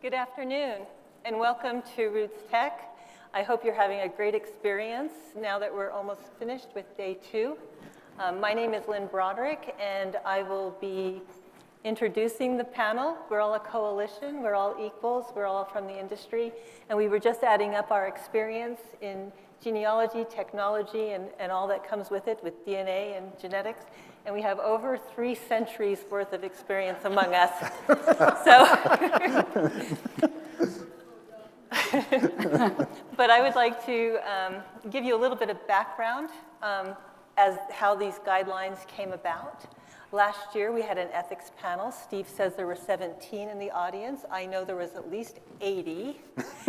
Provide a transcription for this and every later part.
Good afternoon, and welcome to Roots Tech. I hope you're having a great experience now that we're almost finished with day 2. My name is Lynn Broderick, and I will be introducing the panel. We're all a coalition, we're all equals, we're all from the industry, and we were just adding up our experience in genealogy, technology, and all that comes with it, with DNA and genetics. And we have over 3 centuries worth of experience among us. But I would like to give you a little bit of background as how these guidelines came about. Last year, we had an ethics panel. Steve says there were 17 in the audience. I know there was at least 80.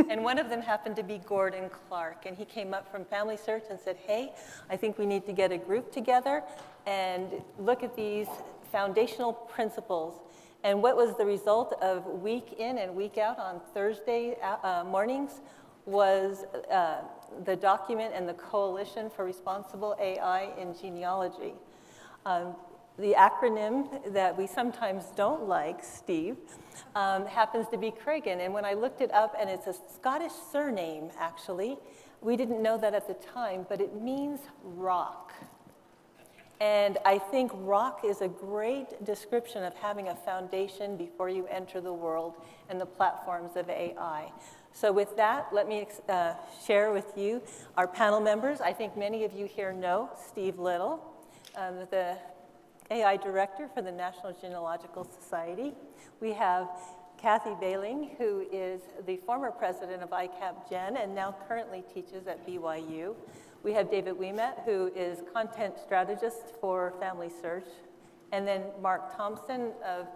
And one of them happened to be Gordon Clark. And he came up from Family Search and said, hey, I think we need to get a group together and look at these foundational principles. And what was the result of week in and week out on Thursday mornings was the document and the Coalition for Responsible AI in Genealogy. The acronym that we sometimes don't like, Steve, happens to be Craigen. And when I looked it up, and it's a Scottish surname, actually, we didn't know that at the time, but it means rock. And I think rock is a great description of having a foundation before you enter the world and the platforms of AI. So with that, let me share with you our panel members. I think many of you here know Steve Little, the AI Director for the National Genealogical Society. We have Kathy Behling, who is the former president of ICAP Gen and now currently teaches at BYU. We have David Ouimet, who is content strategist for Family Search. And then Mark Thompson of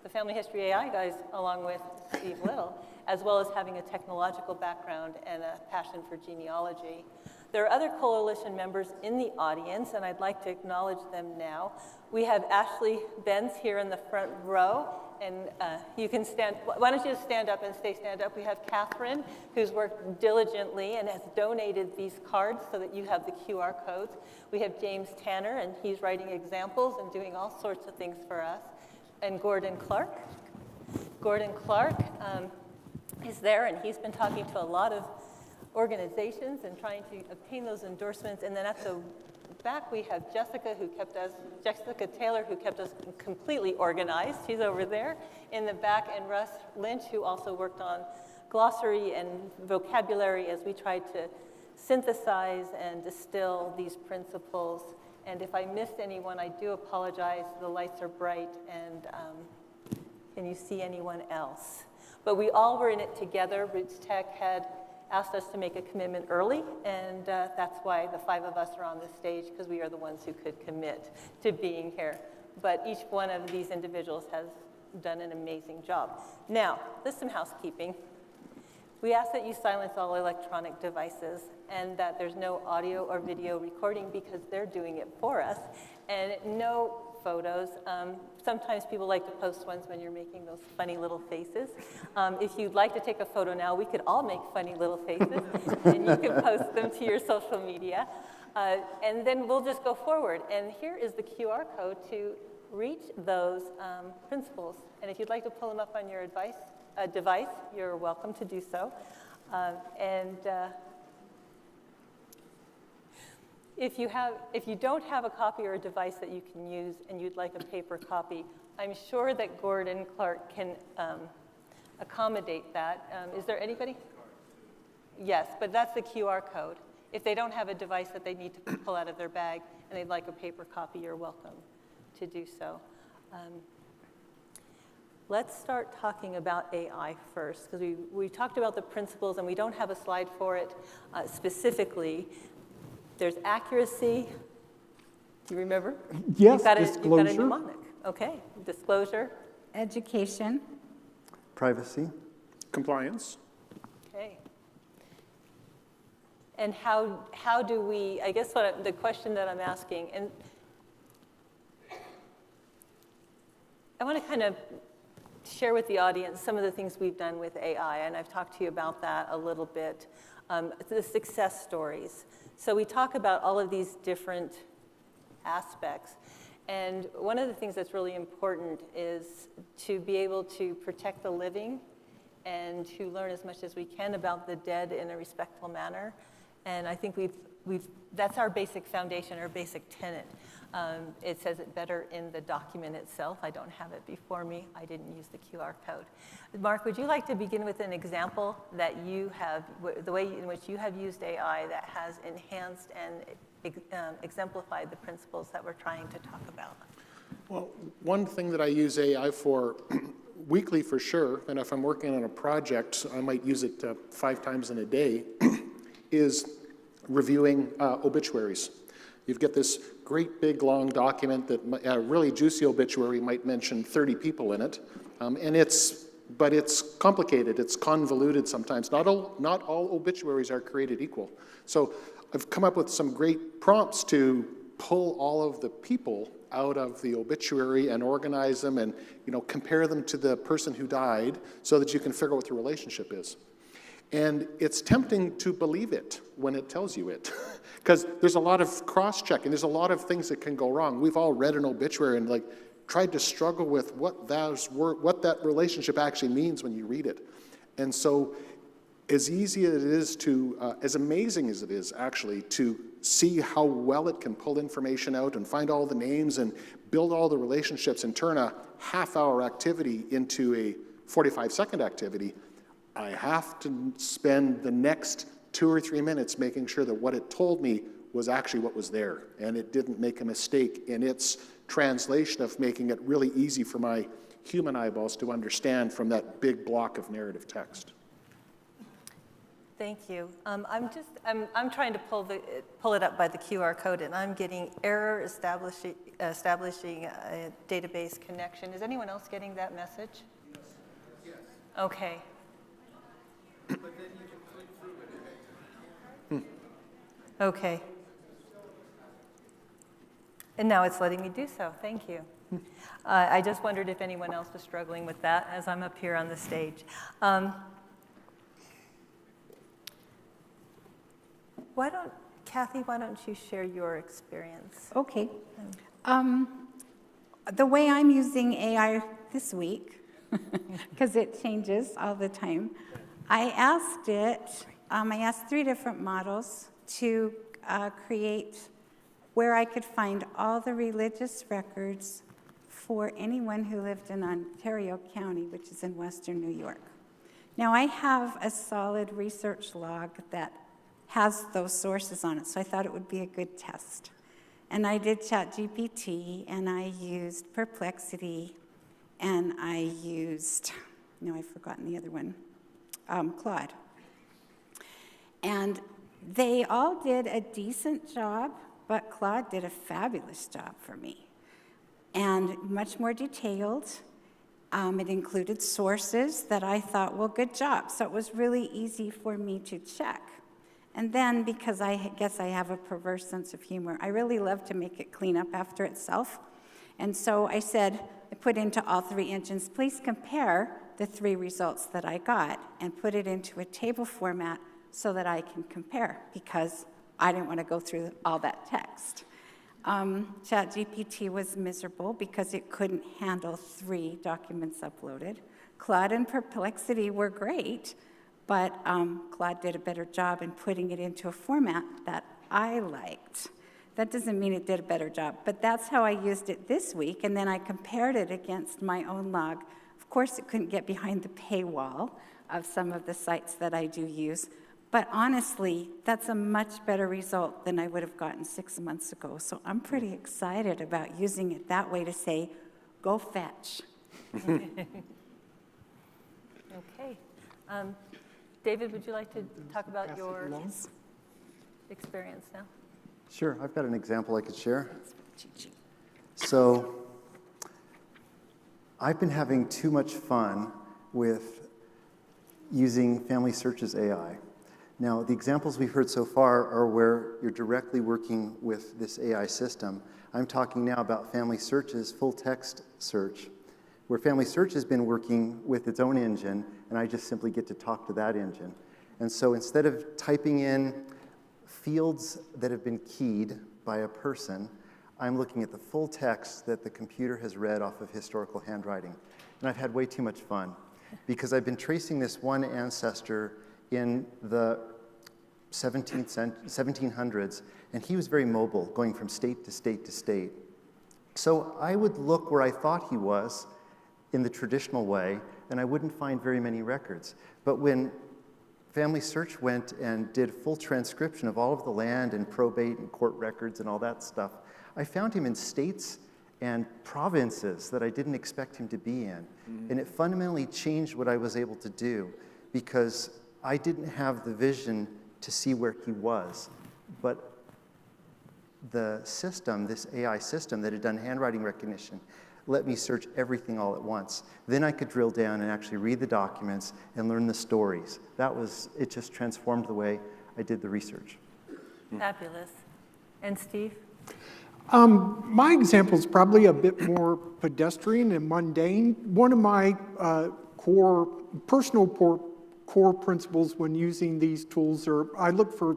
the Family History AI guys, along with Steve Little, as well as having a technological background and a passion for genealogy. There are other coalition members in the audience, and I'd like to acknowledge them now. We have Ashley Benz here in the front row, and you can stand. Why don't you just stand up and stand up? We have Catherine, who's worked diligently and has donated these cards so that you have the QR codes. We have James Tanner, and he's writing examples and doing all sorts of things for us. And Gordon Clark. Gordon Clark is there, and he's been talking to a lot of organizations and trying to obtain those endorsements. And then at the back, we have Jessica Taylor, who kept us completely organized. She's over there in the back, and Russ Lynch, who also worked on glossary and vocabulary as we tried to synthesize and distill these principles. And if I missed anyone, I do apologize. The lights are bright, and can you see anyone else? But we all were in it together. Roots Tech had asked us to make a commitment early, and that's why the 5 of us are on this stage, because we are the ones who could commit to being here. But each one of these individuals has done an amazing job. Now, there's some housekeeping. We ask that you silence all electronic devices and that there's no audio or video recording because they're doing it for us, and no photos. Sometimes people like to post ones when you're making those funny little faces. If you'd like to take a photo now, we could all make funny little faces, and you can post them to your social media. And then we'll just go forward. And here is the QR code to reach those principles. And if you'd like to pull them up on your device, you're welcome to do so. If you don't have a copy or a device that you can use and you'd like a paper copy, I'm sure that Gordon Clark can accommodate that. Is there anybody? Yes, but that's the QR code. If they don't have a device that they need to pull out of their bag and they'd like a paper copy, you're welcome to do so. Let's start talking about AI first, because we talked about the principles and we don't have a slide for it specifically. There's accuracy. Do you remember? Yes, You've got a mnemonic. Okay, disclosure. Education. Privacy. Compliance. Okay. And how do we, I guess the question that I'm asking, and I want to kind of share with the audience some of the things we've done with AI, and I've talked to you about that a little bit, the success stories. So we talk about all of these different aspects, And one of the things that's really important is to be able to protect the living and to learn as much as we can about the dead in a respectful manner. And I think that's our basic foundation, our basic tenet. It says it better in the document itself. I don't have it before me. I didn't use the QR code. Mark, would you like to begin with an example that you have, the way in which you have used AI that has enhanced and exemplified the principles that we're trying to talk about? Well, one thing that I use AI for weekly for sure, and if I'm working on a project, I might use it 5 times in a day, is reviewing obituaries. You get this great big long document that a really juicy obituary might mention 30 people in it, but it's complicated, it's convoluted sometimes. Not all obituaries are created equal. So I've come up with some great prompts to pull all of the people out of the obituary and organize them and compare them to the person who died so that you can figure out what the relationship is. And it's tempting to believe it when it tells you it, because there's a lot of cross-checking. There's a lot of things that can go wrong. We've all read an obituary and tried to struggle with what that relationship actually means when you read it. And so as easy as it is to, as amazing as it is actually to see how well it can pull information out and find all the names and build all the relationships and turn a half-hour activity into a 45-second activity, I have to spend the next 2 or 3 minutes making sure that what it told me was actually what was there, and it didn't make a mistake in its translation of making it really easy for my human eyeballs to understand from that big block of narrative text. Thank you. I'm trying to pull it up by the QR code, and I'm getting error establishing a database connection. Is anyone else getting that message? Yes. Okay. But then you can click through it. Okay. And now it's letting me do so. Thank you. I just wondered if anyone else was struggling with that as I'm up here on the stage. Kathy, why don't you share your experience? Okay. The way I'm using AI this week, because it changes all the time, I asked 3 different models to create where I could find all the religious records for anyone who lived in Ontario County, which is in Western New York. Now, I have a solid research log that has those sources on it, so I thought it would be a good test. And I did ChatGPT, and I used Perplexity, and I used, no, I've forgotten the other one, Claude. And they all did a decent job, but Claude did a fabulous job for me. And much more detailed. It included sources that I thought, well, good job. So it was really easy for me to check. And then, because I guess I have a perverse sense of humor, I really love to make it clean up after itself. And so I put into all 3 engines, please compare the 3 results that I got and put it into a table format so that I can compare, because I didn't want to go through all that text. ChatGPT was miserable because it couldn't handle 3 documents uploaded. Claude and Perplexity were great, but Claude did a better job in putting it into a format that I liked. That doesn't mean it did a better job, but that's how I used it this week, and then I compared it against my own log. Of course, it couldn't get behind the paywall of some of the sites that I do use, but honestly, that's a much better result than I would have gotten 6 months ago. So I'm pretty excited about using it that way to say, go fetch. Okay. David, would you like to talk about your experience now? Sure, I've got an example I could share. So I've been having too much fun with using Family Search's AI. Now, the examples we've heard so far are where you're directly working with this AI system. I'm talking now about Family Search's full text search, where Family Search has been working with its own engine, and I just simply get to talk to that engine. And so instead of typing in fields that have been keyed by a person, I'm looking at the full text that the computer has read off of historical handwriting. And I've had way too much fun because I've been tracing this one ancestor in the 1700s, and he was very mobile, going from state to state to state. So I would look where I thought he was in the traditional way, and I wouldn't find very many records. But when Family Search went and did full transcription of all of the land and probate and court records and all that stuff, I found him in states and provinces that I didn't expect him to be in. And it fundamentally changed what I was able to do because I didn't have the vision to see where he was. But the system, this AI system that had done handwriting recognition, let me search everything all at once. Then I could drill down and actually read the documents and learn the stories. It just transformed the way I did the research. Fabulous. And Steve? My example is probably a bit more pedestrian and mundane. One of my personal core principles when using these tools are I look for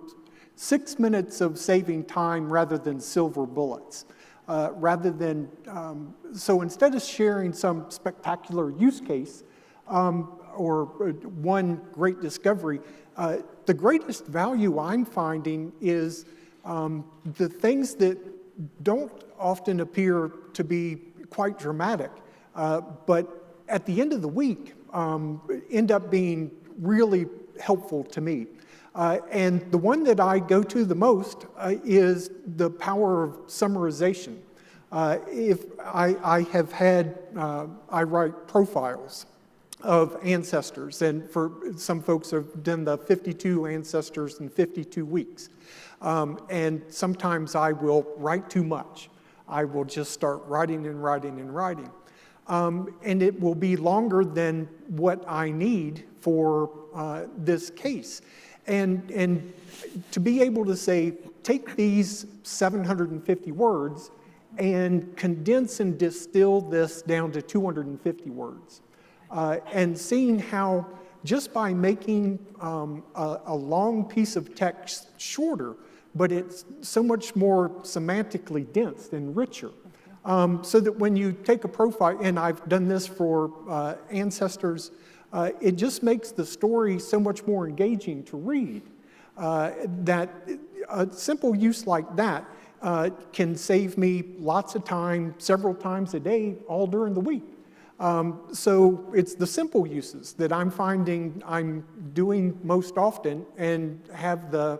6 minutes of saving time rather than silver bullets. So instead of sharing some spectacular use case or one great discovery, the greatest value I'm finding is the things that don't often appear to be quite dramatic, but at the end of the week end up being really helpful to me. And the one that I go to the most is the power of summarization. If I have had, I write profiles of ancestors, and for some folks have done the 52 ancestors in 52 weeks. And sometimes I will write too much. I will just start writing and writing and writing. And it will be longer than what I need for this case. And to be able to say, take these 750 words and condense and distill this down to 250 words. And seeing how just by making a long piece of text shorter, but it's so much more semantically dense and richer. So that when you take a profile, and I've done this for ancestors, it just makes the story so much more engaging to read. That a simple use like that can save me lots of time, several times a day, all during the week. So it's the simple uses that I'm finding I'm doing most often and have the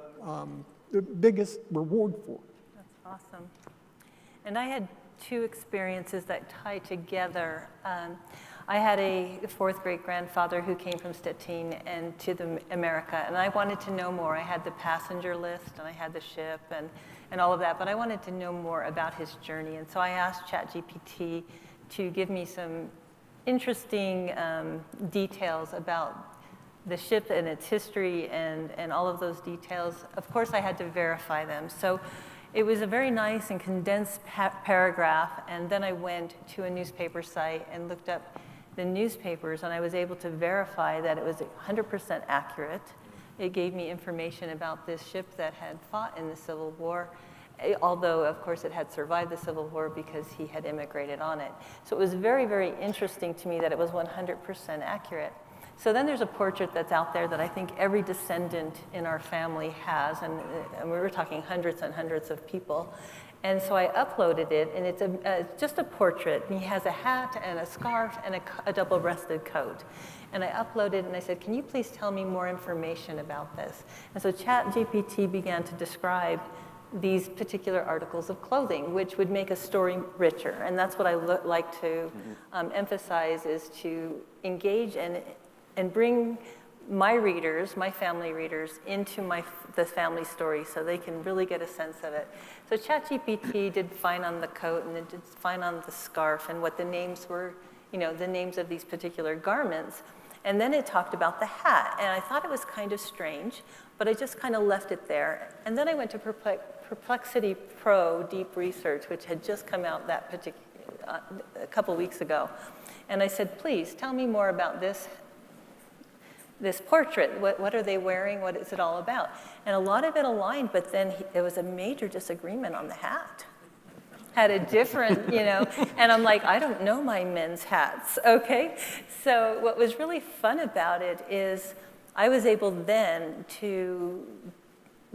biggest reward for. That's awesome. And I had two experiences that tie together. I had a fourth great-grandfather who came from Stettin and to America, and I wanted to know more. I had the passenger list, and I had the ship, and all of that, but I wanted to know more about his journey. And so I asked ChatGPT to give me some interesting details about the ship and its history and all of those details. Of course, I had to verify them. So it was a very nice and condensed paragraph, and then I went to a newspaper site and looked up the newspapers, and I was able to verify that it was 100% accurate. It gave me information about this ship that had fought in the Civil War, although, of course, it had survived the Civil War because he had immigrated on it. So it was very, very interesting to me that it was 100% accurate. So then there's a portrait that's out there that I think every descendant in our family has, and we were talking hundreds and hundreds of people. And so I uploaded it, and it's just a portrait. And he has a hat and a scarf and a double-breasted coat. And I uploaded, and I said, can you please tell me more information about this? And so ChatGPT began to describe these particular articles of clothing, which would make a story richer. And that's what I like to emphasize, is to engage and bring my readers, my family readers, into the family story so they can really get a sense of it. So ChatGPT did fine on the coat, and it did fine on the scarf and what the names were, the names of these particular garments. And then it talked about the hat, and I thought it was kind of strange, but I just kind of left it there. And then I went to Perplexity Pro Deep Research, which had just come out a couple weeks ago. And I said, please, tell me more about this portrait. What are they wearing? What is it all about? And a lot of it aligned, but then there was a major disagreement on the hat. had a different, and I'm like, I don't know my men's hats, okay? So what was really fun about it is I was able then to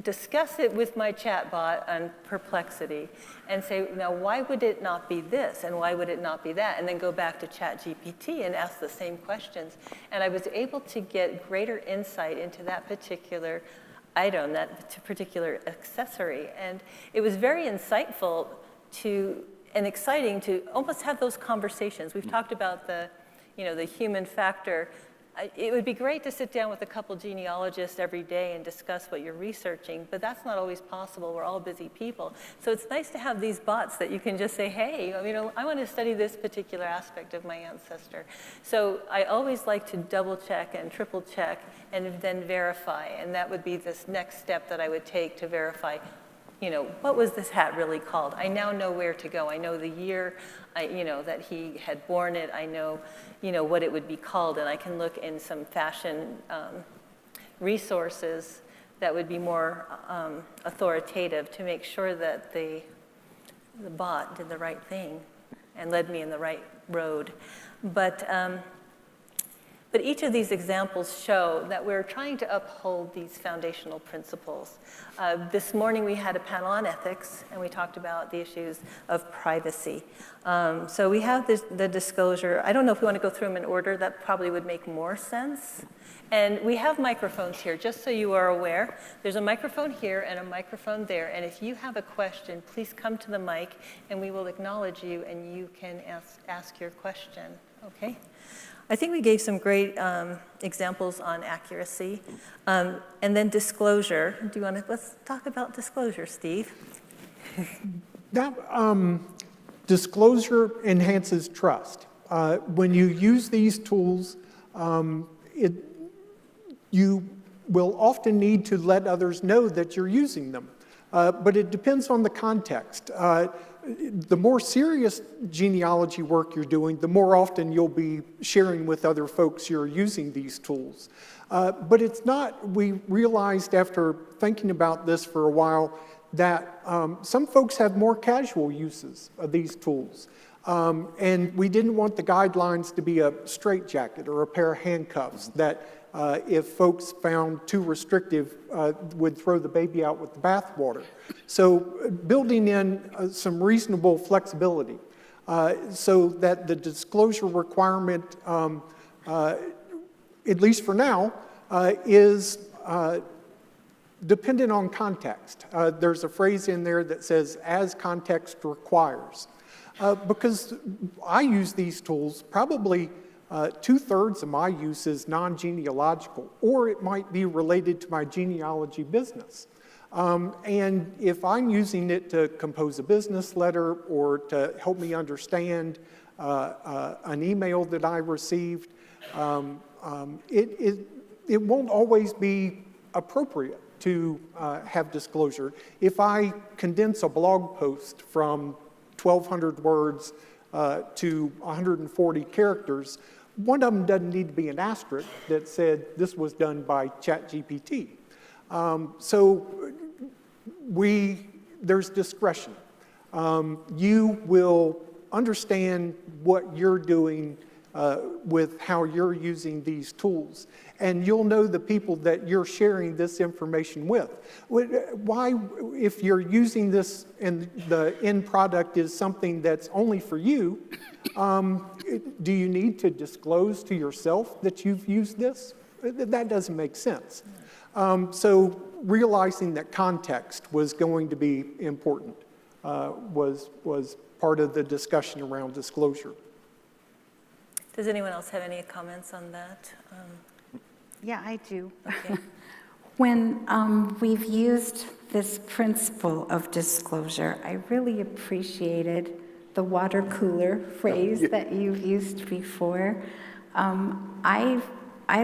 discuss it with my chatbot on Perplexity and say, now, why would it not be this and why would it not be that? And then go back to ChatGPT and ask the same questions. And I was able to get greater insight into that particular item, that particular accessory. And it was very insightful and exciting to almost have those conversations. We've talked about the human factor. It would be great to sit down with a couple genealogists every day and discuss what you're researching, but that's not always possible. We're all busy people. So it's nice to have these bots that you can just say, hey, I want to study this particular aspect of my ancestor. So I always like to double check and triple check and then verify, and that would be this next step that I would take to verify, what was this hat really called? I now know where to go. I know the year, that he had born it. I know, what it would be called, and I can look in some fashion resources that would be more authoritative to make sure that the bot did the right thing and led me in the right road. But each of these examples show that we're trying to uphold these foundational principles. This morning we had a panel on ethics, and we talked about the issues of privacy. So we have the disclosure. I don't know if we want to go through them in order. That probably would make more sense. And we have microphones here, just so you are aware. There's a microphone here and a microphone there. And if you have a question, please come to the mic, and we will acknowledge you, and you can ask your question, okay? I think we gave some great examples on accuracy. And then disclosure. Let's talk about disclosure, Steve. Disclosure enhances trust. When you use these tools, you will often need to let others know that you're using them. But it depends on the context. The more serious genealogy work you're doing, the more often you'll be sharing with other folks you're using these tools. But it's not, we realized after thinking about this for a while that some folks have more casual uses of these tools. And we didn't want the guidelines to be a straitjacket or a pair of handcuffs that if folks found too restrictive, would throw the baby out with the bathwater. So building in some reasonable flexibility so that the disclosure requirement, at least for now, is dependent on context. There's a phrase in there that says, as context requires. Because I use these tools, probably 2/3 of my use is non-genealogical, or it might be related to my genealogy business. And if I'm using it to compose a business letter or to help me understand an email that I received, it won't always be appropriate to have disclosure. If I condense a blog post from 1,200 words to 140 characters, one of them doesn't need to be an asterisk that said this was done by ChatGPT. So there's discretion. You will understand what you're doing with how you're using these tools. And you'll know the people that you're sharing this information with. Why, if you're using this and the end product is something that's only for you, do you need to disclose to yourself that you've used this? That doesn't make sense. So realizing that context was going to be important was part of the discussion around disclosure. Does anyone else have any comments on that? Yeah, I do. Okay. When we've used this principle of disclosure, I really appreciated the water cooler phrase that you've used before. I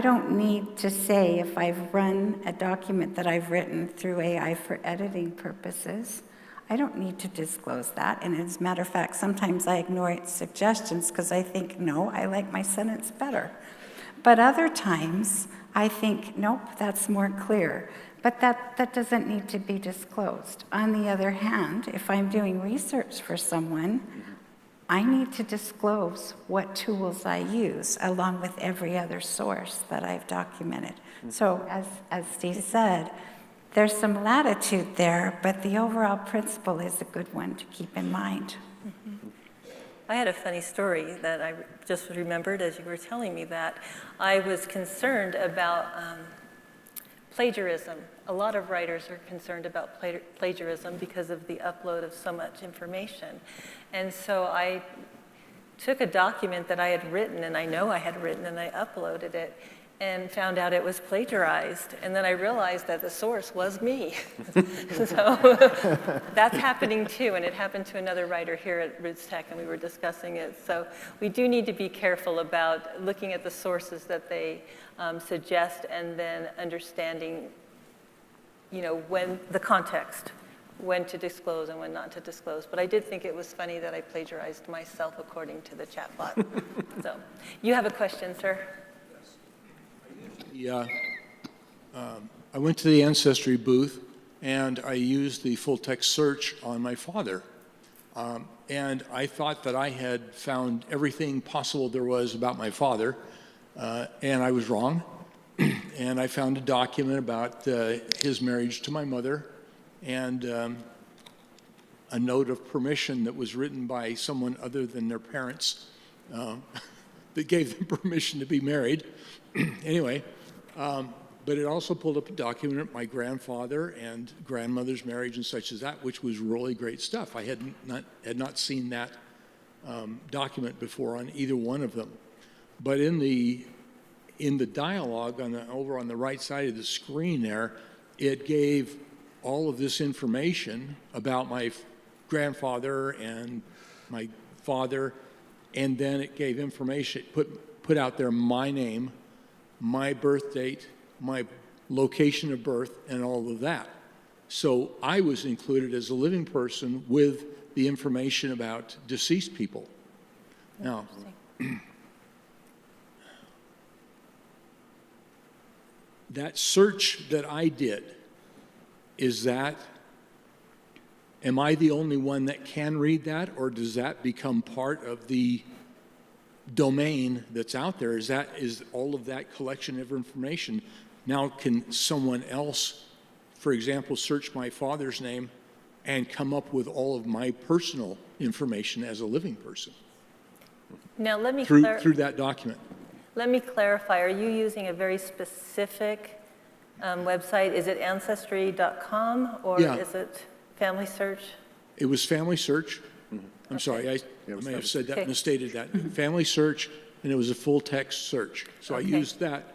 don't need to say if I've run a document that I've written through AI for editing purposes. I don't need to disclose that. And as a matter of fact, sometimes I ignore its suggestions because I think, no, I like my sentence better. But other times, I think, nope, that's more clear. But that doesn't need to be disclosed. On the other hand, if I'm doing research for someone, I need to disclose what tools I use along with every other source that I've documented. So as Steve said, there's some latitude there, but the overall principle is a good one to keep in mind. I had a funny story that I just remembered as you were telling me that. I was concerned about plagiarism. A lot of writers are concerned about plagiarism because of the upload of so much information. And so I took a document that I had written, and I know I had written, and I uploaded it, and found out it was plagiarized. And then I realized that the source was me. So that's happening too, and it happened to another writer here at Roots Tech, and we were discussing it. So we do need to be careful about looking at the sources that they suggest, and then understanding, when the context, when to disclose and when not to disclose. But I did think it was funny that I plagiarized myself according to the chatbot. So you have a question, sir? Yeah, I went to the Ancestry booth and I used the full text search on my father. And I thought that I had found everything possible there was about my father, and I was wrong. And I found a document about his marriage to my mother, and a note of permission that was written by someone other than their parents that gave them permission to be married. Anyway, but it also pulled up a document of my grandfather and grandmother's marriage and such as that, which was really great stuff. I had not seen that document before on either one of them. But in the dialogue over on the right side of the screen there, it gave all of this information about my grandfather and my father, and then it gave information, put out there my name, my birth date, my location of birth, and all of that. So I was included as a living person with the information about deceased people. Now, that search that I did, am I the only one that can read that, or does that become part of the domain that's out there? Is all of that collection of information? Now can someone else, for example, search my father's name and come up with all of my personal information as a living person? Now let me through that document. Let me clarify. Are you using a very specific website? Is it Ancestry.com or is it Family Search? It was Family Search. I'm sorry, I may have said that, misstated that. Family Search, and it was a full text search. So I used that,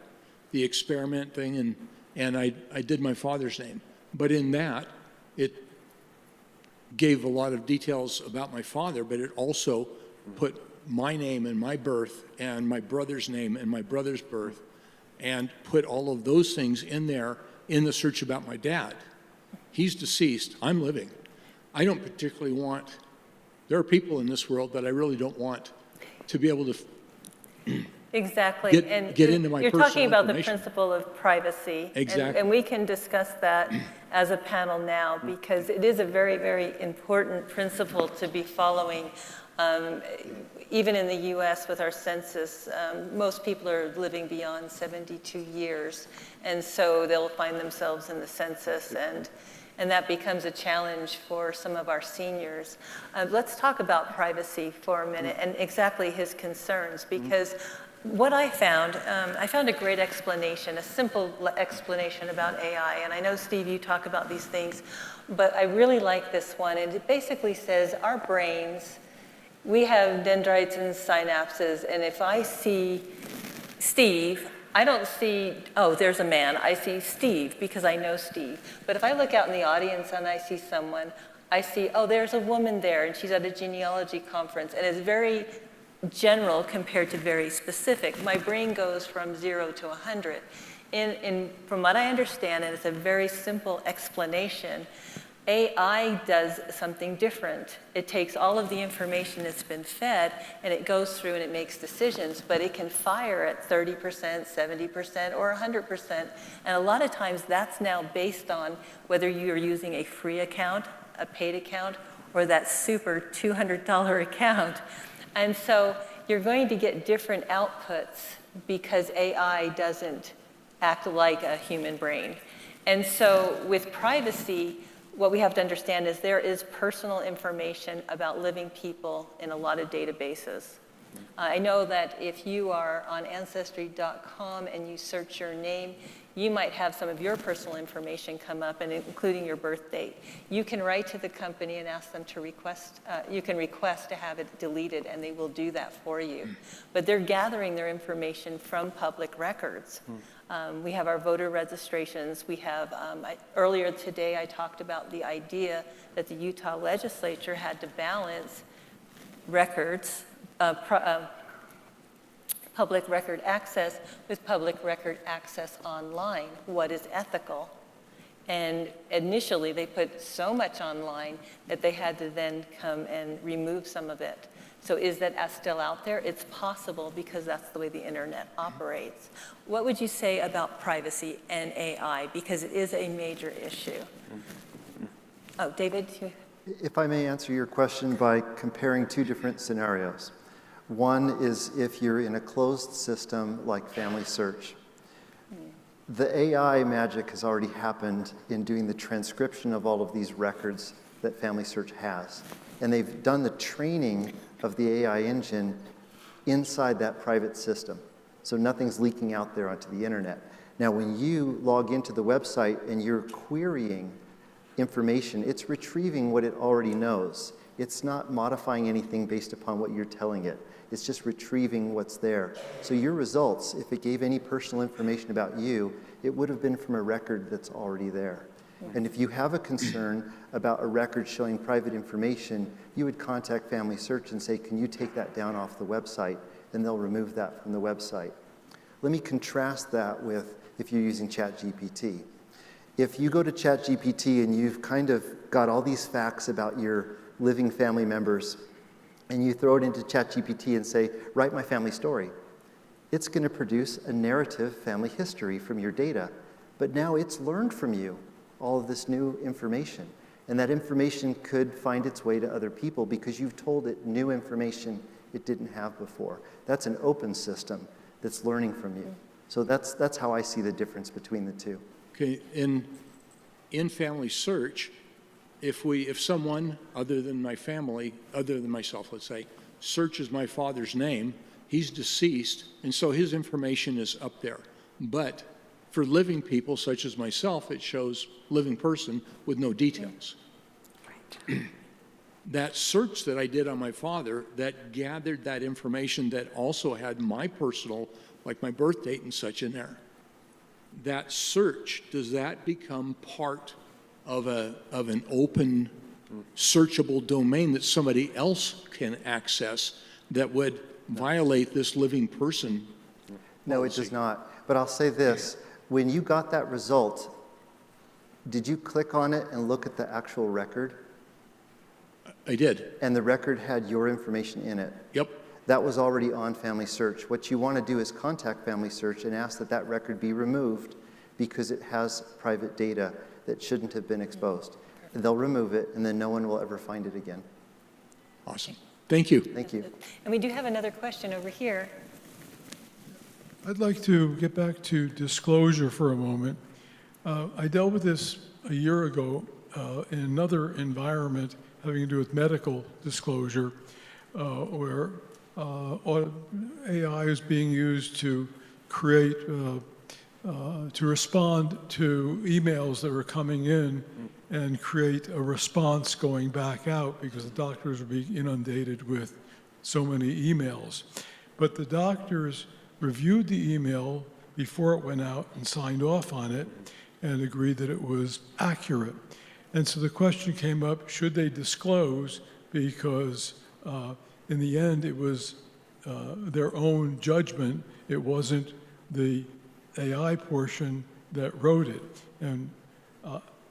the experiment thing, and I did my father's name. But in that, it gave a lot of details about my father, but it also put my name and my birth and my brother's name and my brother's birth, and put all of those things in there in the search about my dad. He's deceased, I'm living. I don't particularly want, there are people in this world that I really don't want to be able to exactly. get into my personal You're talking about the information. principle of privacy. Exactly. And we can discuss that as a panel now, because it is a very, very important principle to be following. Even in the U.S. with our census, most people are living beyond 72 years, and so they'll find themselves in the census, and that becomes a challenge for some of our seniors. Let's talk about privacy for a minute and exactly his concerns, because what I found a great explanation, a simple explanation about AI, and I know, Steve, you talk about these things, but I really like this one, and it basically says our brains, we have dendrites and synapses, and if I see Steve, I don't see, oh, there's a man. I see Steve because I know Steve. But if I look out in the audience and I see someone, I see, oh, there's a woman there, and she's at a genealogy conference, and it's very general compared to very specific. My brain goes from 0 to 100. From what I understand, and it's a very simple explanation, AI does something different. It takes all of the information that's been fed and it goes through and it makes decisions, but it can fire at 30%, 70%, or 100%. And a lot of times that's now based on whether you're using a free account, a paid account, or that super $200 account. And so you're going to get different outputs because AI doesn't act like a human brain. And so with privacy, what we have to understand is there is personal information about living people in a lot of databases. I know that if you are on Ancestry.com and you search your name, you might have some of your personal information come up, and including your birth date. You can write to the company and ask them to request, you can request to have it deleted, and they will do that for you. But they're gathering their information from public records. We have our voter registrations. We have, earlier today I talked about the idea that the Utah legislature had to balance records, public record access with public record access online. What is ethical? And initially they put so much online that they had to then come and remove some of it. So is that still out there? It's possible because that's the way the internet operates. What would you say about privacy and AI? Because it is a major issue. Oh, David? If I may answer your question by comparing two different scenarios. One is if you're in a closed system like Family Search. The AI magic has already happened in doing the transcription of all of these records that Family Search has. And they've done the training of the AI engine inside that private system. So nothing's leaking out there onto the internet. Now, when you log into the website and you're querying information, it's retrieving what it already knows. It's not modifying anything based upon what you're telling it. It's just retrieving what's there. So your results, if it gave any personal information about you, it would have been from a record that's already there. And if you have a concern about a record showing private information, you would contact Family Search and say, can you take that down off the website? And they'll remove that from the website. Let me contrast that with if you're using ChatGPT. If you go to ChatGPT and you've kind of got all these facts about your living family members, and you throw it into ChatGPT and say, write my family story, it's going to produce a narrative family history from your data. But now it's learned from you all of this new information. And that information could find its way to other people because you've told it new information it didn't have before. That's an open system that's learning from you. So that's how I see the difference between the two. Okay, in Family Search, if someone other than my family, other than myself, let's say, searches my father's name, he's deceased, and so his information is up there. But for living people, such as myself, it shows living person with no details. Right. That search that I did on my father, that gathered that information that also had my personal, like my birth date and such in there. That search, does that become part of an open, searchable domain that somebody else can access that would violate this living person? No, it does not. But I'll say this. When you got that result, did you click on it and look at the actual record? I did. And the record had your information in it? Yep. That was already on Family Search. What you want to do is contact Family Search and ask that that record be removed because it has private data that shouldn't have been exposed. And they'll remove it, and then no one will ever find it again. Awesome. Thank you. Thank you. And we do have another question over here. I'd like to get back to disclosure for a moment. I dealt with this a year ago in another environment having to do with medical disclosure, where AI is being used to create, to respond to emails that were coming in and create a response going back out because the doctors would be inundated with so many emails. But the doctors reviewed the email before it went out and signed off on it and agreed that it was accurate. And so the question came up, should they disclose? Because in the end, it was their own judgment. It wasn't the AI portion that wrote it. And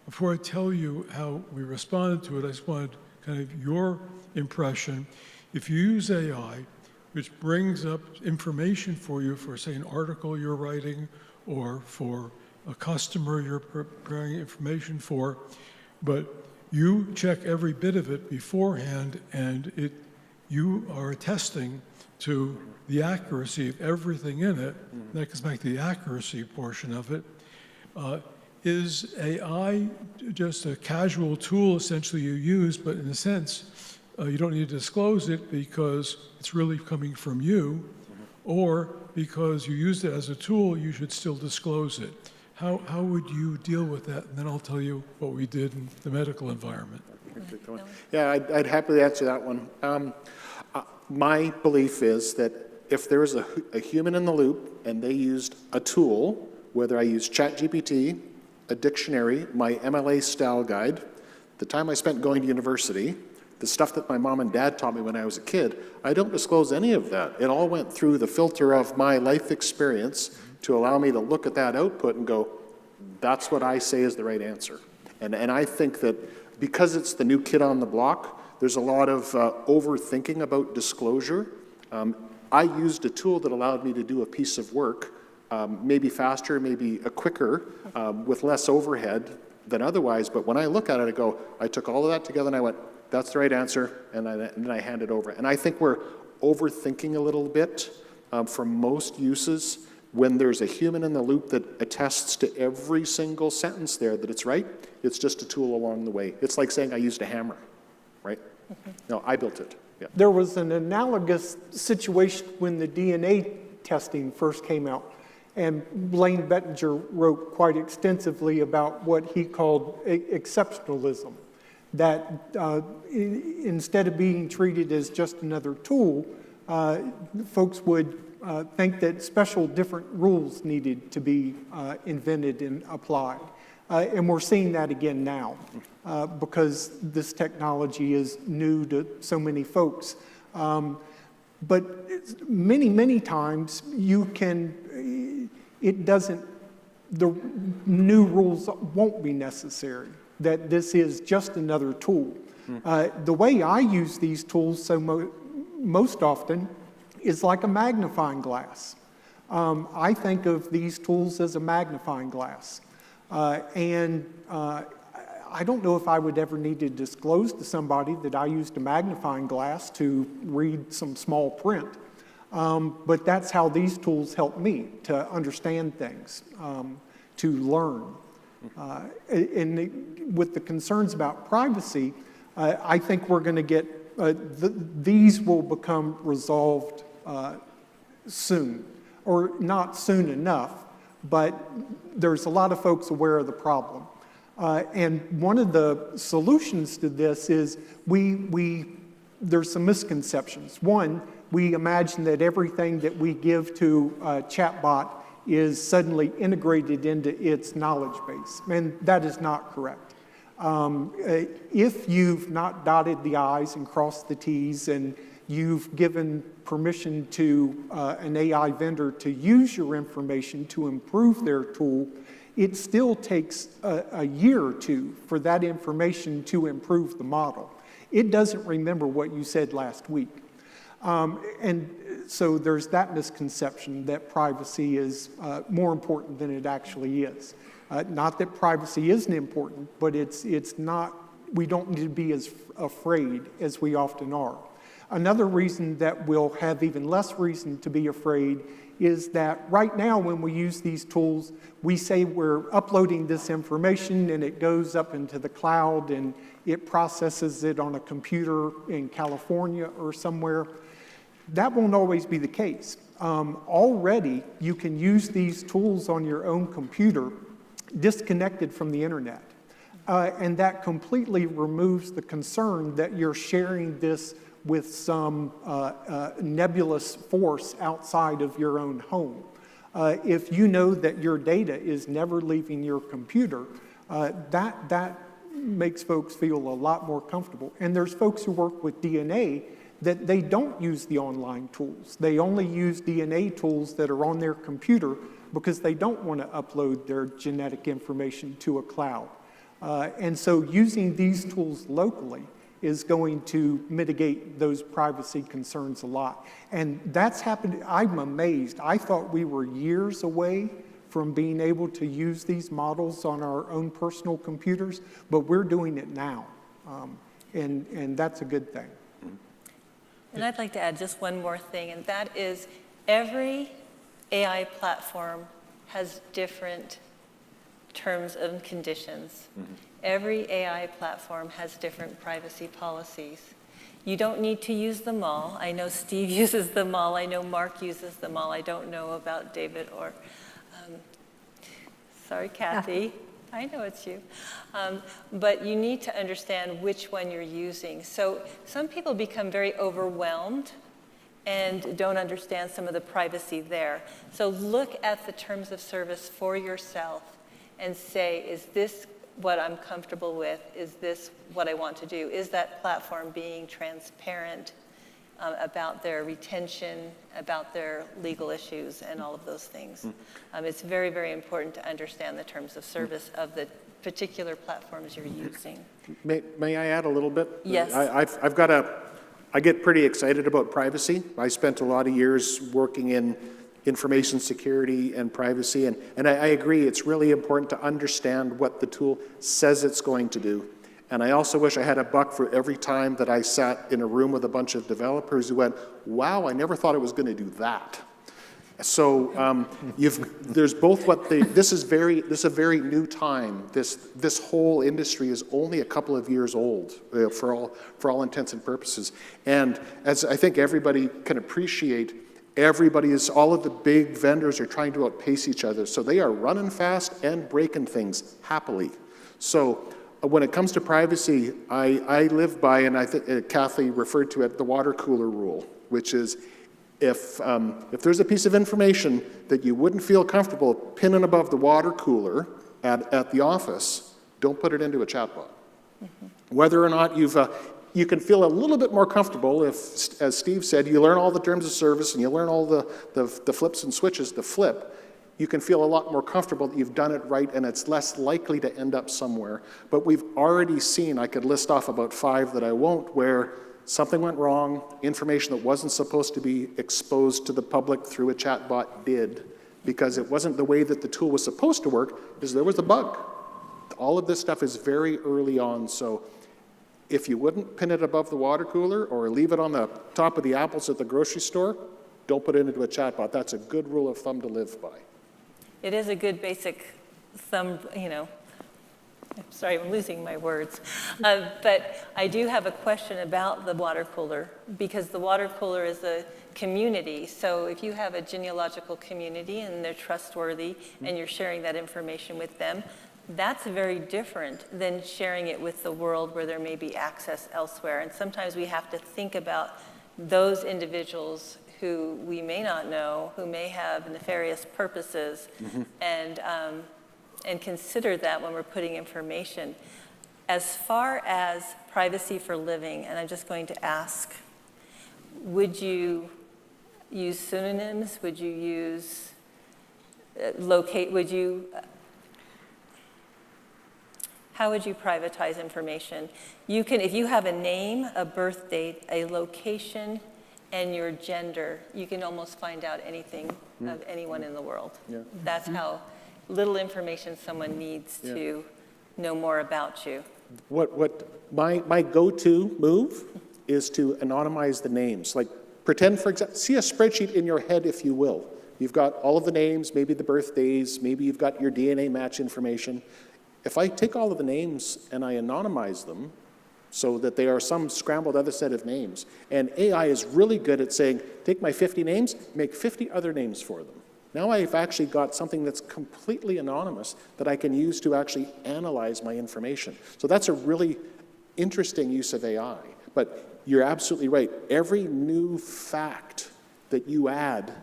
of before I tell you how we responded to it, I just wanted kind of your impression. If you use AI, which brings up information for you for, say, an article you're writing or for a customer you're preparing information for, but you check every bit of it beforehand, and you are attesting to the accuracy of everything in it. That goes back to the accuracy portion of it. Is AI just a casual tool essentially you use, but in a sense, you don't need to disclose it because it's really coming from you, or because you used it as a tool, you should still disclose it? How would you deal with that? And then I'll tell you what we did in the medical environment. Yeah, I'd happily answer that one. My belief is that if there is a human in the loop and they used a tool, whether I use ChatGPT, a dictionary, my MLA style guide, the time I spent going to university, the stuff that my mom and dad taught me when I was a kid, I don't disclose any of that. It all went through the filter of my life experience to allow me to look at that output and go, that's what I say is the right answer. And I think that because it's the new kid on the block, there's a lot of overthinking about disclosure. I used a tool that allowed me to do a piece of work, maybe faster, maybe quicker, with less overhead than otherwise. But when I look at it, I go, I took all of that together and I went, that's the right answer, and then I hand it over. And I think we're overthinking a little bit for most uses. When there's a human in the loop that attests to every single sentence there that it's right, it's just a tool along the way. It's like saying I used a hammer, right? No, I built it. Yeah. There was an analogous situation when the DNA testing first came out, and Blaine Bettinger wrote quite extensively about what he called exceptionalism, that instead of being treated as just another tool, folks would think that special different rules needed to be invented and applied. And we're seeing that again now because this technology is new to so many folks. But many, many times you can, the new rules won't be necessary, that this is just another tool. The way I use these tools most often is like a magnifying glass. I think of these tools as a magnifying glass. I don't know if I would ever need to disclose to somebody that I used a magnifying glass to read some small print. But that's how these tools help me to understand things, to learn. And with the concerns about privacy, I think we're going to get, these will become resolved soon, or not soon enough, but there's a lot of folks aware of the problem. And one of the solutions to this is there's some misconceptions. One, we imagine that everything that we give to a chatbot is suddenly integrated into its knowledge base, and that is not correct. If you've not dotted the I's and crossed the T's and you've given permission to an AI vendor to use your information to improve their tool, it still takes a year or two for that information to improve the model. It doesn't remember what you said last week. And so there's that misconception that privacy is more important than it actually is. Not that privacy isn't important, but it's not, we don't need to be as afraid as we often are. Another reason that we'll have even less reason to be afraid is that right now when we use these tools, we say we're uploading this information and it goes up into the cloud and it processes it on a computer in California or somewhere. That won't always be the case. Already, you can use these tools on your own computer disconnected from the internet. And that completely removes the concern that you're sharing this with some nebulous force outside of your own home. If you know that your data is never leaving your computer, that makes folks feel a lot more comfortable. And there's folks who work with DNA that they don't use the online tools. They only use DNA tools that are on their computer because they don't want to upload their genetic information to a cloud. And so using these tools locally is going to mitigate those privacy concerns a lot. And that's happened, I'm amazed. I thought we were years away from being able to use these models on our own personal computers, but we're doing it now. And that's a good thing. And I'd like to add just one more thing, and that is every AI platform has different terms and conditions. Every AI platform has different privacy policies. You don't need to use them all. I know Steve uses them all. I know Mark uses them all. I don't know about David or, sorry, Kathy. I know it's you. But you need to understand which one you're using. So some people become very overwhelmed and don't understand some of the privacy there. So look at the terms of service for yourself and say, is this what I'm comfortable with? Is this what I want to do? Is that platform being transparent about their retention, about their legal issues, and all of those things? It's very, very important to understand the terms of service of the particular platforms you're using. May I add a little bit? Yes. I get pretty excited about privacy. I spent a lot of years working in information security and privacy, and I agree, it's really important to understand what the tool says it's going to do. And I also wish I had a buck for every time that I sat in a room with a bunch of developers who went, wow, I never thought it was going to do that. So there's both this is a very new time. This whole industry is only a couple of years old for all intents and purposes. And as I think everybody can appreciate, all of the big vendors are trying to outpace each other. So they are running fast and breaking things happily. So when it comes to privacy, I live by, and I think Kathy referred to it, the water cooler rule, which is if there's a piece of information that you wouldn't feel comfortable pinning above the water cooler at the office, don't put it into a chatbot. Whether or not you can feel a little bit more comfortable if, as Steve said, you learn all the terms of service and you learn all the flips and switches to flip, you can feel a lot more comfortable that you've done it right and it's less likely to end up somewhere. But we've already seen, I could list off about 5 that I won't, where something went wrong, information that wasn't supposed to be exposed to the public through a chatbot did, because it wasn't the way that the tool was supposed to work, because there was a bug. All of this stuff is very early on, so if you wouldn't pin it above the water cooler or leave it on the top of the apples at the grocery store, don't put it into a chatbot. That's a good rule of thumb to live by. It is a good basic thumb, I'm sorry, I'm losing my words. But I do have a question about the water cooler, because the water cooler is a community. So if you have a genealogical community and they're trustworthy and you're sharing that information with them, that's very different than sharing it with the world where there may be access elsewhere. And sometimes we have to think about those individuals who we may not know, who may have nefarious purposes, and consider that when we're putting information. As far as privacy for living, and I'm just going to ask, would you use pseudonyms? Would you use how would you privatize information? You can, if you have a name, a birth date, a location, and your gender, you can almost find out anything of anyone in the world. That's how little information someone needs to know more about you. What my go-to move is to anonymize the names. Like, pretend, for example, see a spreadsheet in your head, if you will. You've got all of the names, maybe the birthdays, maybe you've got your DNA match information. If I take all of the names and I anonymize them so that they are some scrambled other set of names, and AI is really good at saying, take my 50 names, make 50 other names for them. Now I've actually got something that's completely anonymous that I can use to actually analyze my information. So that's a really interesting use of AI. But you're absolutely right. Every new fact that you add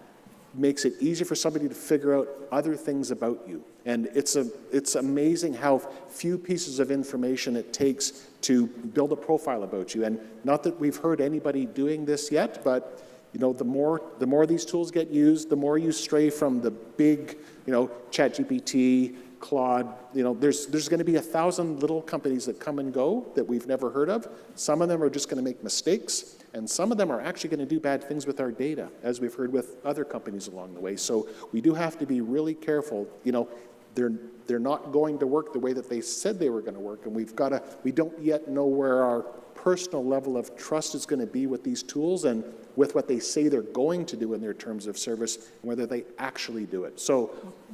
makes it easier for somebody to figure out other things about you. And it's amazing how few pieces of information it takes to build a profile about you. And not that we've heard anybody doing this yet, but you know, the more these tools get used, the more you stray from the big, you know, ChatGPT, Claude, you know, there's going to be 1,000 little companies that come and go that we've never heard of. Some of them are just going to make mistakes, and some of them are actually going to do bad things with our data, as we've heard with other companies along the way. So we do have to be really careful. You know, they're not going to work the way that they said they were going to work, and we don't yet know where our personal level of trust is going to be with these tools and with what they say they're going to do in their terms of service, and whether they actually do it. So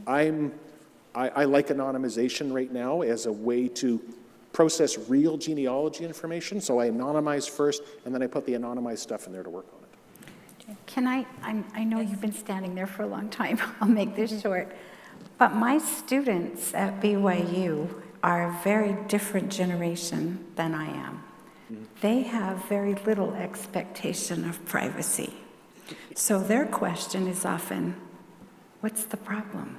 I like anonymization right now as a way to process real genealogy information. So I anonymize first, and then I put the anonymized stuff in there to work on it. Can I know you've been standing there for a long time. I'll make this short. But my students at BYU are a very different generation than I am. They have very little expectation of privacy. So their question is often, what's the problem?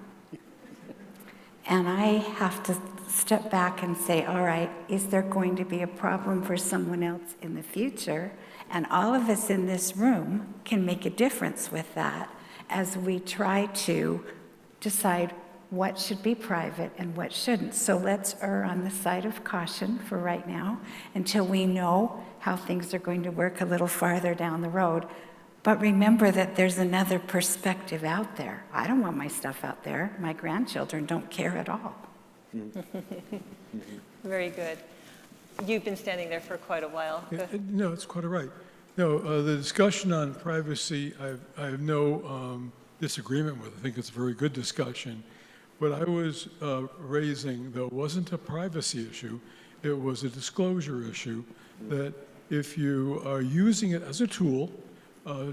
And I have to step back and say, all right, is there going to be a problem for someone else in the future? And all of us in this room can make a difference with that as we try to decide what should be private and what shouldn't. So let's err on the side of caution for right now until we know how things are going to work a little farther down the road. But remember that there's another perspective out there. I don't want my stuff out there. My grandchildren don't care at all. Very good. You've been standing there for quite a while. Yeah, no, it's quite all right. No, the discussion on privacy, I have no disagreement with. I think it's a very good discussion. What I was raising, though, wasn't a privacy issue. It was a disclosure issue that if you are using it as a tool,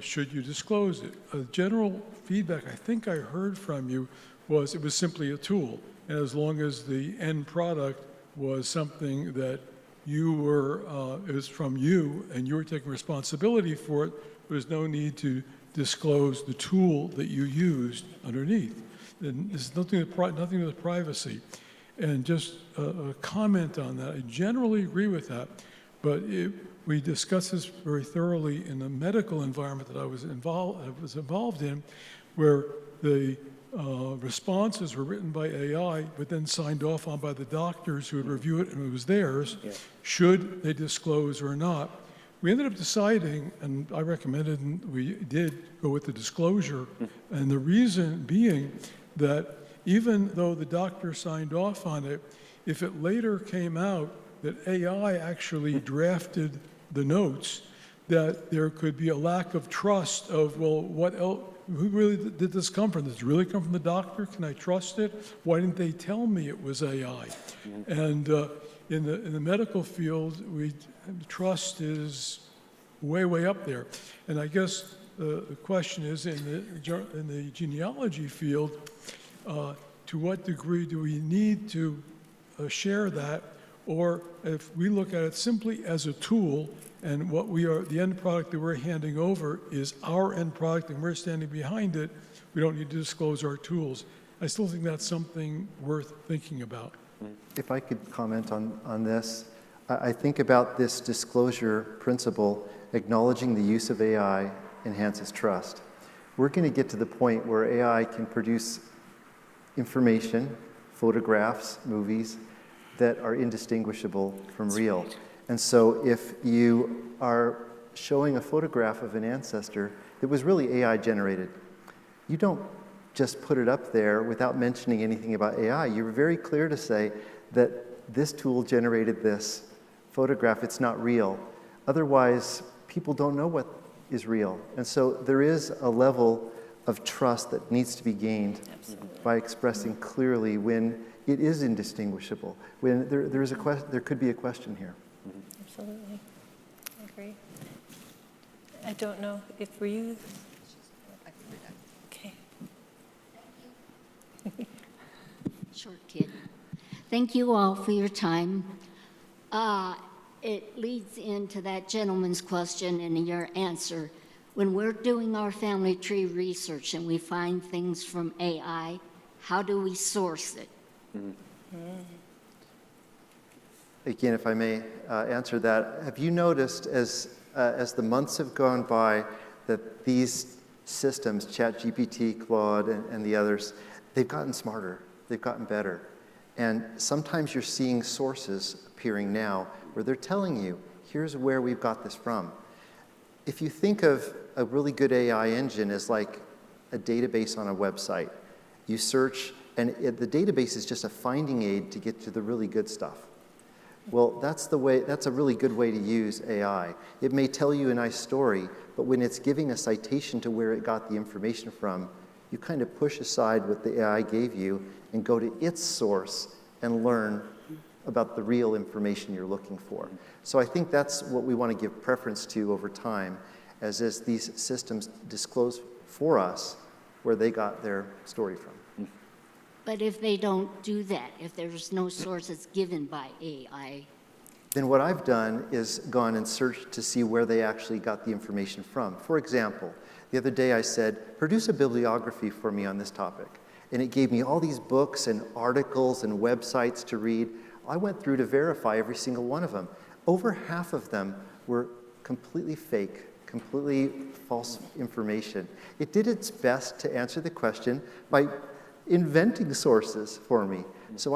should you disclose it? General feedback I think I heard from you was it was simply a tool. And as long as the end product was something that you were, it was from you and you were taking responsibility for it, there was no need to disclose the tool that you used underneath. And there's nothing with privacy. And just a comment on that, I generally agree with that, but we discussed this very thoroughly in the medical environment that I was involved in, where the responses were written by AI, but then signed off on by the doctors who would review it and it was theirs, should they disclose or not. We ended up deciding, and I recommended, and we did go with the disclosure, and the reason being that even though the doctor signed off on it, if it later came out that AI actually drafted the notes, that there could be a lack of trust of, well, what else, who really did this come from? Did this really come from the doctor? Can I trust it? Why didn't they tell me it was AI? And in the medical field, trust is way up there. And I guess the question is, in the genealogy field, to what degree do we need to share that? Or if we look at it simply as a tool, and what the end product that we're handing over is our end product and we're standing behind it, we don't need to disclose our tools. I still think that's something worth thinking about. If I could comment on this, I think about this disclosure principle, acknowledging the use of AI enhances trust. We're going to get to the point where AI can produce information, photographs, movies, that are indistinguishable from real. And so if you are showing a photograph of an ancestor that was really AI generated, you don't just put it up there without mentioning anything about AI. You're very clear to say that this tool generated this photograph, it's not real. Otherwise, people don't know what is real. And so there is a level of trust that needs to be gained by expressing clearly when it is indistinguishable, when there could be a question here. Absolutely. I agree. I don't know if were you... Okay. Short kid. Thank you all for your time. It leads into that gentleman's question and your answer. When we're doing our family tree research and we find things from AI, how do we source it? Again, if I may answer that, have you noticed as the months have gone by that these systems, ChatGPT, Claude, and the others, they've gotten smarter, they've gotten better. And sometimes you're seeing sources appearing now where they're telling you, here's where we've got this from. If you think of a really good AI engine as like a database on a website, you search, and the database is just a finding aid to get to the really good stuff. Well, that's a really good way to use AI. It may tell you a nice story, but when it's giving a citation to where it got the information from, you kind of push aside what the AI gave you and go to its source and learn about the real information you're looking for. So I think that's what we want to give preference to over time, as these systems disclose for us where they got their story from. But if they don't do that, if there's no sources given by AI, then what I've done is gone and searched to see where they actually got the information from. For example, the other day I said, produce a bibliography for me on this topic. And it gave me all these books and articles and websites to read. I went through to verify every single one of them. Over half of them were completely fake, completely false information. It did its best to answer the question by inventing sources for me. So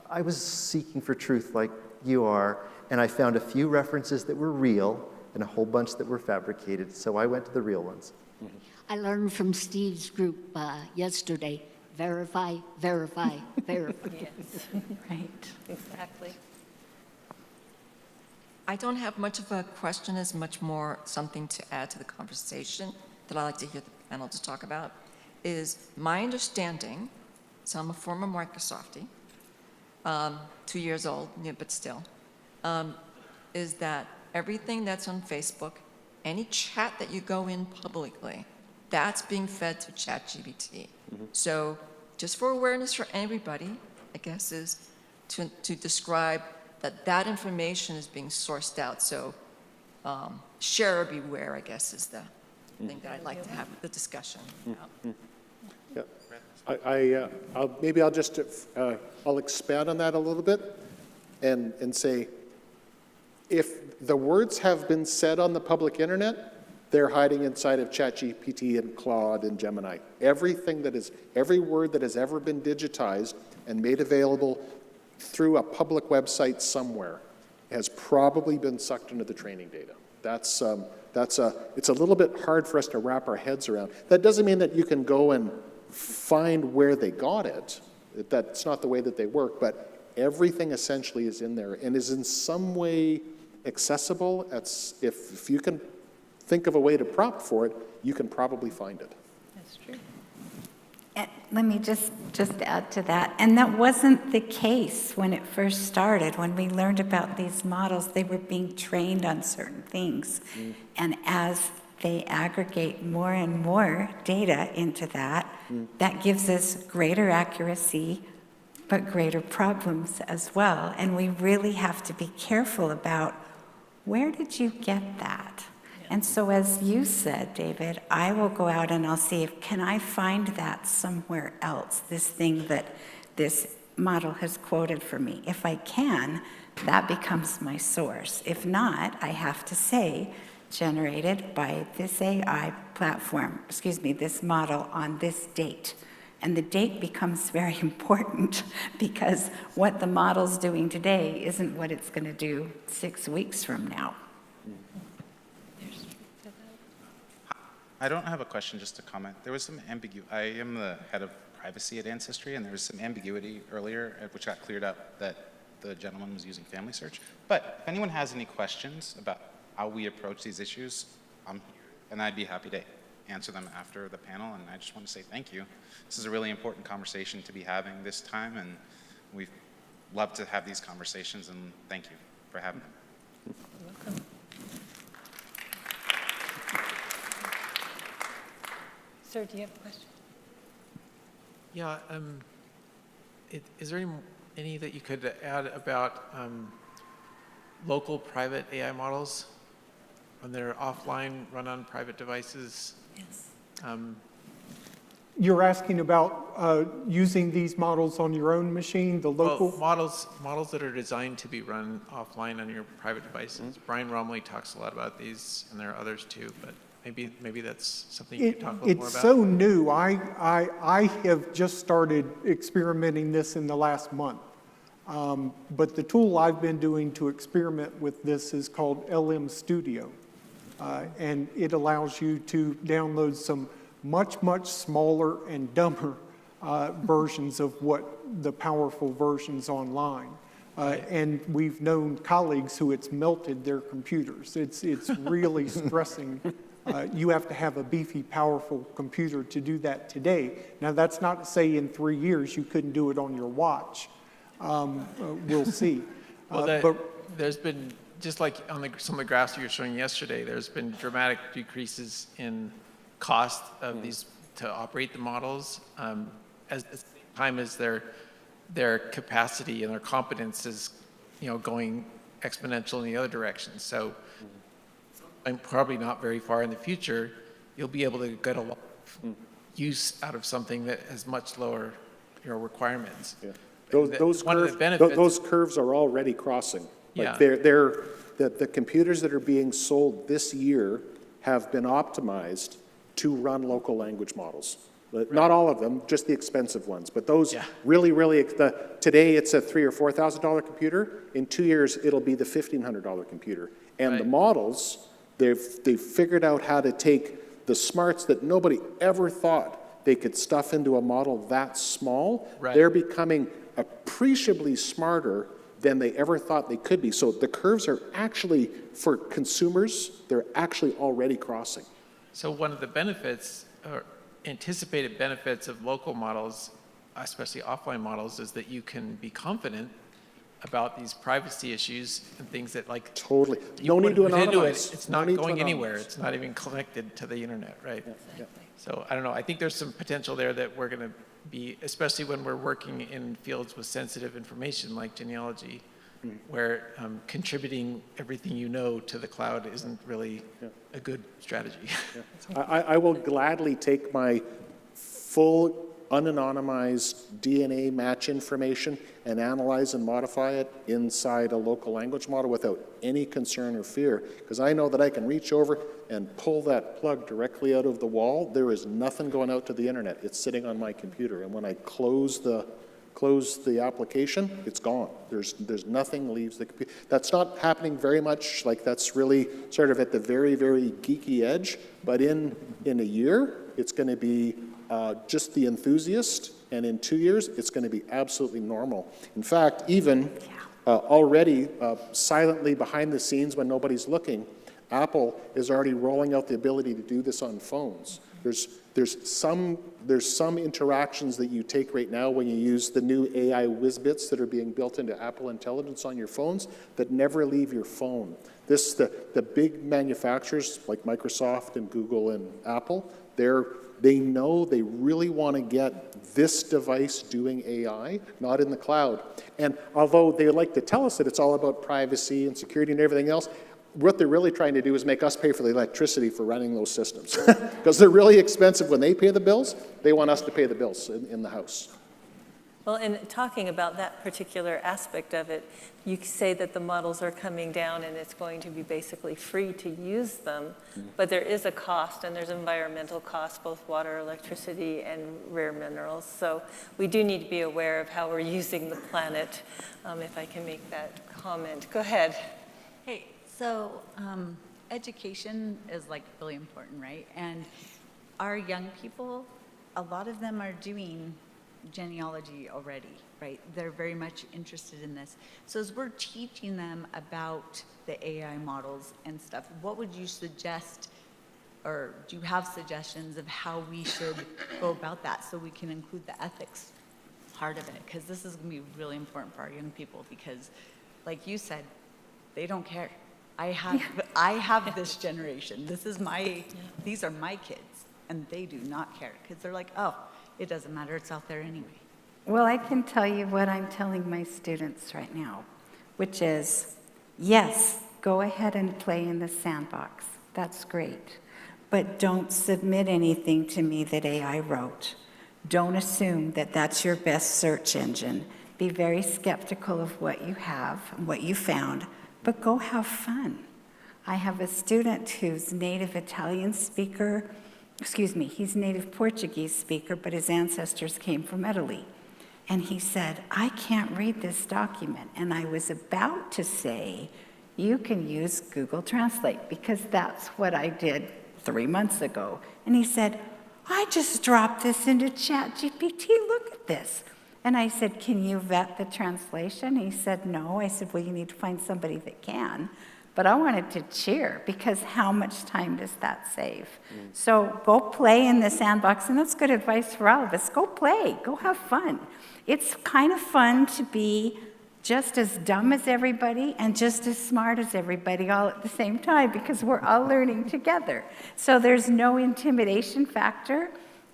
I was seeking for truth like you are, and I found a few references that were real and a whole bunch that were fabricated, so I went to the real ones. I learned from Steve's group yesterday, verify, verify, verify. Yes, Right. exactly. I don't have much of a question, as much more something to add to the conversation that I'd like to hear the panel to talk about. Is my understanding, so I'm a former Microsoftie, 2 years old, yeah, but still, is that everything that's on Facebook, any chat that you go in publicly, that's being fed to ChatGPT. So just for awareness for everybody, I guess, is to describe that information is being sourced out. So share or beware, I guess, is the thing that I'd like to have the discussion about. Yeah. Maybe I'll just I'll expand on that a little bit and say, if the words have been said on the public internet, they're hiding inside of ChatGPT and Claude and Gemini. Every word that has ever been digitized and made available through a public website somewhere has probably been sucked into the training data. It's a little bit hard for us to wrap our heads around. That doesn't mean that you can go and find where they got it. That's not the way that they work, but everything essentially is in there and is in some way accessible. If you can think of a way to prompt for it, you can probably find it. That's true. And let me just add to that. And that wasn't the case when it first started. When we learned about these models, they were being trained on certain things. And as they aggregate more and more data into that, that gives us greater accuracy, but greater problems as well. And we really have to be careful about, where did you get that? And so as you said, David, I will go out and I'll see can I find that somewhere else, this thing that this model has quoted for me. If I can, that becomes my source. If not, I have to say, generated by this AI platform, this model on this date. And the date becomes very important because what the model's doing today isn't what it's going to do 6 weeks from now. I don't have a question, just a comment. There was some ambiguity. I am the head of privacy at Ancestry, and there was some ambiguity earlier, which got cleared up, that the gentleman was using Family Search. But if anyone has any questions about how we approach these issues, I'm here, and I'd be happy to answer them after the panel. And I just want to say thank you. This is a really important conversation to be having this time, and we've loved to have these conversations, and thank you for having them. You're welcome. Sir, do you have a question? Yeah, is there any that you could add about local private AI models when they're offline, run on private devices? Yes. You're asking about using these models on your own machine, the local? Well, models that are designed to be run offline on your private devices. Brian Romley talks a lot about these, and there are others too, but Maybe that's something you could talk a little more It's about. so new. I have just started experimenting this in the last month. But the tool I've been doing to experiment with this is called LM Studio. And it allows you to download some much, much smaller and dumber versions of what the powerful versions online. And we've known colleagues who it's melted their computers. It's really stressing. You have to have a beefy, powerful computer to do that today. Now, that's not to say in 3 years you couldn't do it on your watch. We'll see. Well, there's been, just like on some of the graphs you were showing yesterday, there's been dramatic decreases in cost of these to operate the models, at the same time as their capacity and their competence is, going exponential in the other direction. So, I'm probably not very far in the future, you'll be able to get a lot of use out of something that has much lower requirements. Yeah. Those curves are already crossing. Like Yeah. the computers that are being sold this year have been optimized to run local language models. But not all of them, just the expensive ones. But those really, today it's a $3,000 or $4,000 computer. In 2 years, it'll be the $1,500 computer. And the models, they've figured out how to take the smarts that nobody ever thought they could stuff into a model that small. They're becoming appreciably smarter than they ever thought they could be. So the curves are actually, for consumers, they're actually already crossing. So one of the benefits, or anticipated benefits of local models, especially offline models, is that you can be confident about these privacy issues and things that Totally. No need to anonymize. It's not going anywhere. It's not even connected to the internet, right? Yeah. So I don't know. I think there's some potential there that we're going to be, especially when we're working in fields with sensitive information like genealogy, where contributing everything you know to the cloud isn't really a good strategy. I will gladly take my full unanonymized DNA match information and analyze and modify it inside a local language model without any concern or fear, because I know that I can reach over and pull that plug directly out of the wall. There is nothing going out to the internet. It's sitting on my computer, and when I close the application, it's gone. There's nothing leaves the computer. That's not happening very much. That's really sort of at the very, very geeky edge. But in a year, it's going to be just the enthusiast, and in 2 years, it's going to be absolutely normal. In fact, even already silently behind the scenes when nobody's looking, Apple is already rolling out the ability to do this on phones. There's some interactions that you take right now when you use the new AI whiz-bits that are being built into Apple Intelligence on your phones that never leave your phone. The big manufacturers like Microsoft and Google and Apple, they know they really want to get this device doing AI, not in the cloud. And although they like to tell us that it's all about privacy and security and everything else, what they're really trying to do is make us pay for the electricity for running those systems. Because they're really expensive when they pay the bills. They want us to pay the bills in the house. Well, and talking about that particular aspect of it, you say that the models are coming down and it's going to be basically free to use them, but there is a cost, and there's environmental costs, both water, electricity, and rare minerals. So we do need to be aware of how we're using the planet, if I can make that comment. Go ahead. Hey, so education is really important, right? And our young people, a lot of them are doing genealogy already, right? They're very much interested in this. So as we're teaching them about the AI models and stuff, what would you suggest, or do you have suggestions of how we should go about that so we can include the ethics part of it? Because this is going to be really important for our young people, because like you said, they don't care. I have this generation. These are my kids, and they do not care, because they're like, oh, it doesn't matter, it's out there anyway. Well, I can tell you what I'm telling my students right now, which is, yes, go ahead and play in the sandbox. That's great. But don't submit anything to me that AI wrote. Don't assume that that's your best search engine. Be very skeptical of what you have and what you found, but go have fun. I have a student who's native Italian speaker, he's native Portuguese speaker, but his ancestors came from Italy. And he said, I can't read this document. And I was about to say, you can use Google Translate, because that's what I did 3 months ago. And he said, I just dropped this into ChatGPT, look at this. And I said, can you vet the translation? He said, no. I said, well, you need to find somebody that can. But I wanted to cheer, because how much time does that save? So go play in the sandbox, and that's good advice for all of us. Go play, go have fun. It's kind of fun to be just as dumb as everybody and just as smart as everybody all at the same time, because we're all learning together. So there's no intimidation factor,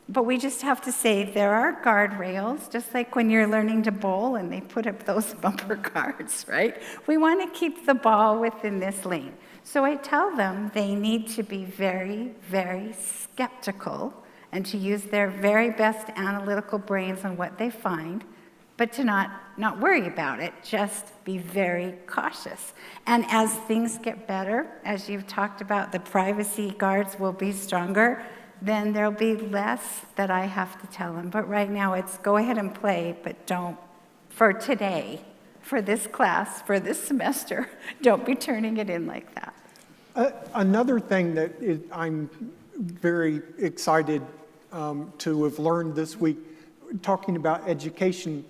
but we just have to say there are guardrails, just like when you're learning to bowl and they put up those bumper cars, right? We want to keep the ball within this lane. So I tell them they need to be very, very skeptical and to use their very best analytical brains on what they find, but to not worry about it, just be very cautious. And as things get better, as you've talked about, the privacy guards will be stronger, then there'll be less that I have to tell them. But right now it's go ahead and play, but don't, for today, for this class, for this semester, don't be turning it in like that. Another thing that I'm very excited to have learned this week, talking about education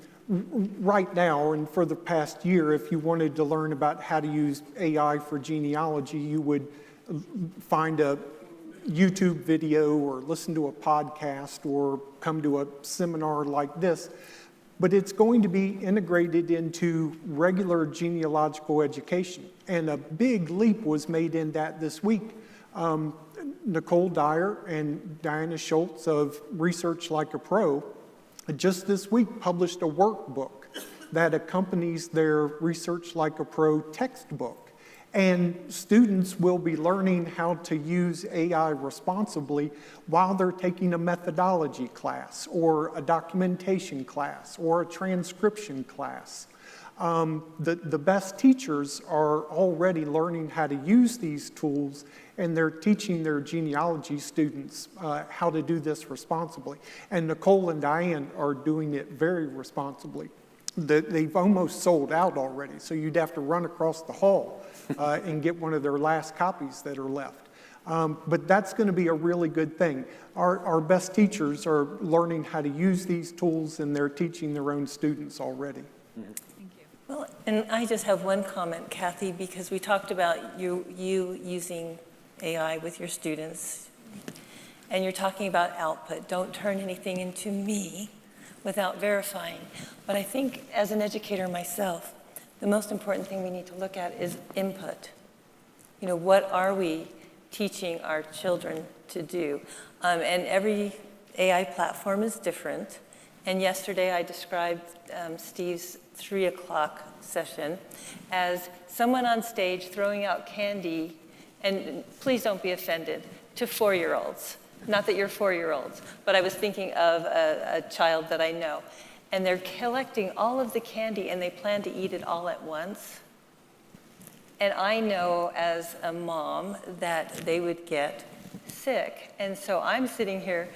right now and for the past year, if you wanted to learn about how to use AI for genealogy, you would find a YouTube video or listen to a podcast or come to a seminar like this. But it's going to be integrated into regular genealogical education. And a big leap was made in that this week. Nicole Dyer and Diana Schultz of Research Like a Pro just this week published a workbook that accompanies their Research Like a Pro textbook. And students will be learning how to use AI responsibly while they're taking a methodology class or a documentation class or a transcription class. The best teachers are already learning how to use these tools, and they're teaching their genealogy students how to do this responsibly. And Nicole and Diane are doing it very responsibly. They've almost sold out already, so you'd have to run across the hall and get one of their last copies that are left. But that's going to be a really good thing. Our best teachers are learning how to use these tools, and they're teaching their own students already. Thank you. Well, and I just have one comment, Kathy, because we talked about you using AI with your students, and you're talking about output. Don't turn anything into me without verifying. But I think as an educator myself, the most important thing we need to look at is input. You know, what are we teaching our children to do? And every AI platform is different. And yesterday I described Steve's 3 o'clock session as someone on stage throwing out candy, and please don't be offended, to 4-year-olds. Not that you're 4-year-olds, but I was thinking of a child that I know. And they're collecting all of the candy, and they plan to eat it all at once. And I know as a mom that they would get sick. And so I'm sitting here,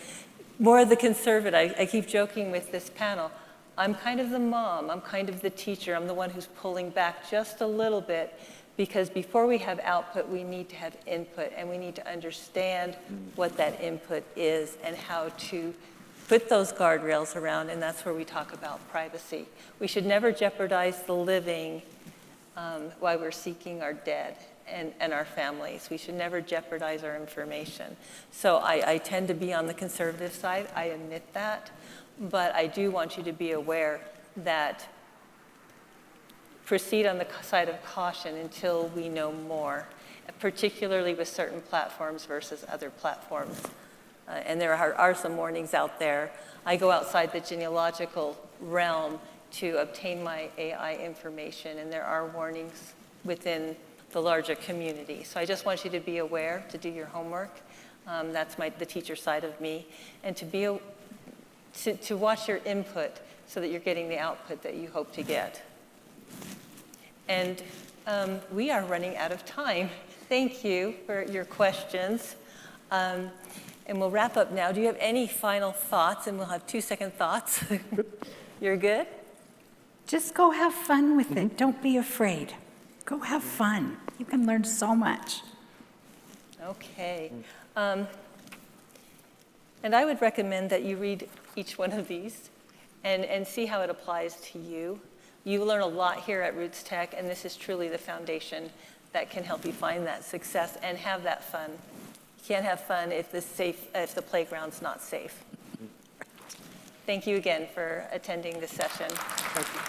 more the conservative. I keep joking with this panel. I'm kind of the mom. I'm kind of the teacher. I'm the one who's pulling back just a little bit, because before we have output, we need to have input, and we need to understand what that input is and how to put those guardrails around, and that's where we talk about privacy. We should never jeopardize the living while we're seeking our dead and our families. We should never jeopardize our information. So I tend to be on the conservative side. I admit that. But I do want you to be aware that proceed on the side of caution until we know more, particularly with certain platforms versus other platforms. And there are some warnings out there. I go outside the genealogical realm to obtain my AI information, and there are warnings within the larger community. So I just want you to be aware, to do your homework. That's the teacher side of me. And to watch your input so that you're getting the output that you hope to get. And we are running out of time. Thank you for your questions. And we'll wrap up now. Do you have any final thoughts? And we'll have 2-second thoughts. You're good? Just go have fun with it. Don't be afraid. Go have fun. You can learn so much. Okay. And I would recommend that you read each one of these and see how it applies to you. You learn a lot here at Roots Tech, and this is truly the foundation that can help you find that success and have that fun. You can't have fun if the playground's not safe. Thank you again for attending this session. Thank you.